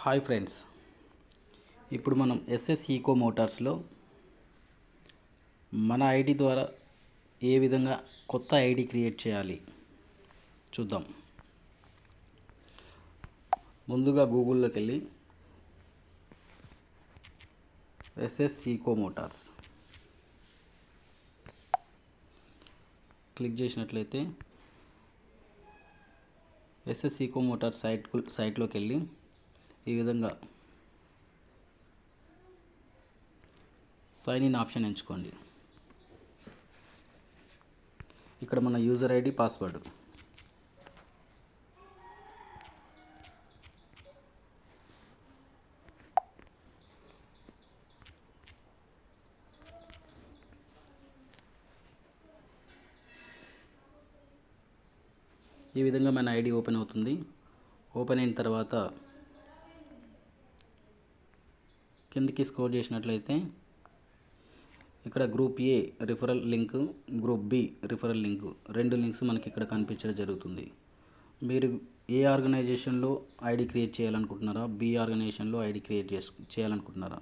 Hi friends, ఇప్పుడు మనం SS eco మోటార్స్లో మన ఐడి ద్వారా ఏ విధంగా కొత్త ఐడి క్రియేట్ చేయాలి చూద్దాం. ముందుగా గూగుల్లోకి వెళ్ళి ఎస్ఎస్ ఈకో మోటార్స్ క్లిక్ చేసినట్లయితే ఎస్ఎస్ ఈకో మోటార్స్ సైట్లోకి వెళ్ళి ఈ విధంగా సైన్ ఇన్ ఆప్షన్ ఎంచుకోండి. ఇక్కడ మన యూజర్ ఐడి, పాస్వర్డ్, ఈ విధంగా మన ఐడి ఓపెన్ అవుతుంది. ఓపెన్ అయిన తర్వాత కిందికి స్క్రోల్ చేసినట్లయితే ఇక్కడ group A referral link, group B referral link, రెండు లింక్స్ మనకి ఇక్కడ కనిపించడం జరుగుతుంది. మీరు ఏ ఆర్గనైజేషన్లో ఐడి క్రియేట్ చేయాలనుకుంటున్నారా, బి ఆర్గనైజేషన్లో ఐడి క్రియేట్ చేయాలనుకుంటున్నారా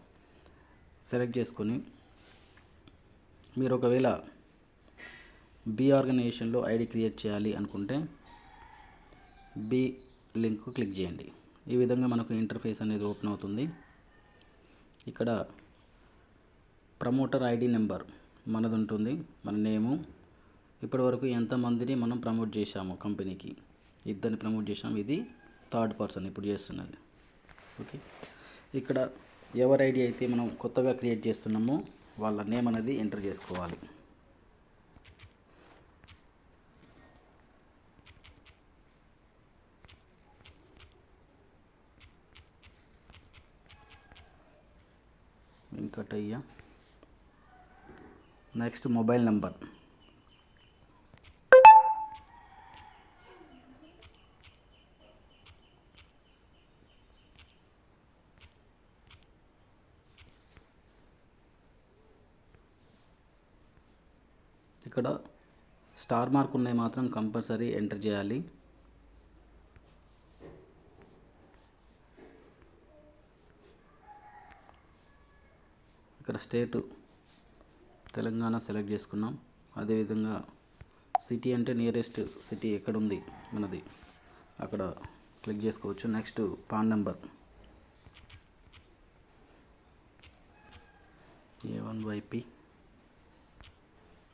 సెలెక్ట్ చేసుకొని, మీరు ఒకవేళ బి ఆర్గనైజేషన్లో ఐడి క్రియేట్ చేయాలి అనుకుంటే బి లింక్ క్లిక్ చేయండి. ఈ విధంగా మనకు ఇంటర్ఫేస్ అనేది ఓపెన్ అవుతుంది. ఇక్కడ ప్రమోటర్ ఐడి నెంబర్ మనది ఉంటుంది, మన నేము, ఇప్పటివరకు ఎంతమందిని మనం ప్రమోట్ చేశాము, కంపెనీకి 2 ప్రమోట్ చేసాము, ఇది 3rd పర్సన్ ఇప్పుడు చేస్తున్నది. ఓకే, ఇక్కడ ఎవరి ఐడి అయితే మనం కొత్తగా క్రియేట్ చేస్తున్నామో వాళ్ళ నేమ్ అనేది ఎంటర్ చేసుకోవాలి. వెంకటయ్య. నెక్స్ట్ మొబైల్ నెంబర్, ఇక్కడ స్టార్ మార్క్ ఉన్నాయి మాత్రం కంపల్సరీ ఎంటర్ చేయాలి. ఇక్కడ స్టేటు తెలంగాణ సెలెక్ట్ చేసుకున్నాం. అదేవిధంగా సిటీ అంటే నియరెస్ట్ సిటీ ఎక్కడ ఉంది మనది అక్కడ క్లిక్ చేసుకోవచ్చు. Next PAN number A1YP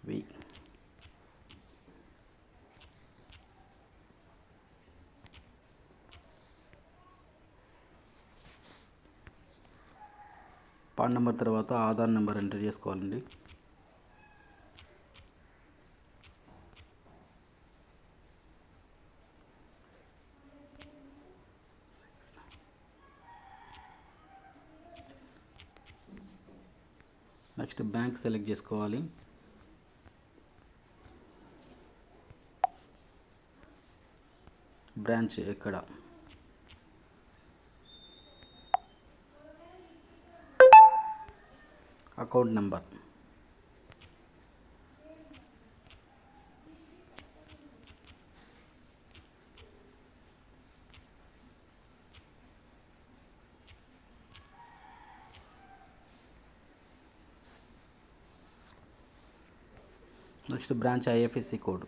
V. PAN number తర్వాత ఆధార్ నెంబర్ ఎంటర్ చేసుకోవాలండి. నెక్స్ట్ బ్యాంక్ సెలెక్ట్ చేసుకోవాలి. బ్రాంచ్ ఎక్కడ, account number, next branch IFSC code,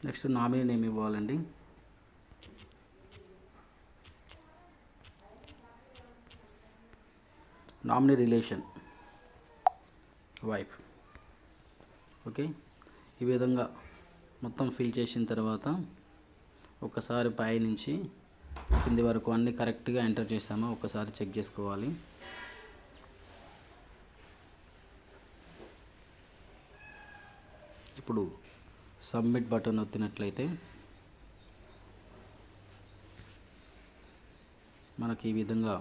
next nominee name ఇవ్వాలండి. Nominee relation wife. ఓకే, ఈ విధంగా మొత్తం ఫిల్ చేసిన తర్వాత ఒకసారి పై నుంచి కింది వరకు అన్నీ కరెక్ట్గా ఎంటర్ చేసామో ఒకసారి చెక్ చేసుకోవాలి. ఇప్పుడు సబ్మిట్ బటన్ నొక్కినట్లయితే మనకి ఈ విధంగా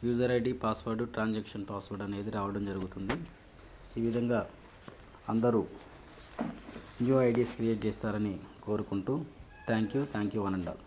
user ID, password, transaction password అనేది రావడం జరుగుతుంది. ఈ విధంగా అందరూ న్యూ ఐడీస్ క్రియేట్ చేస్తారని కోరుకుంటూ thank you one and all.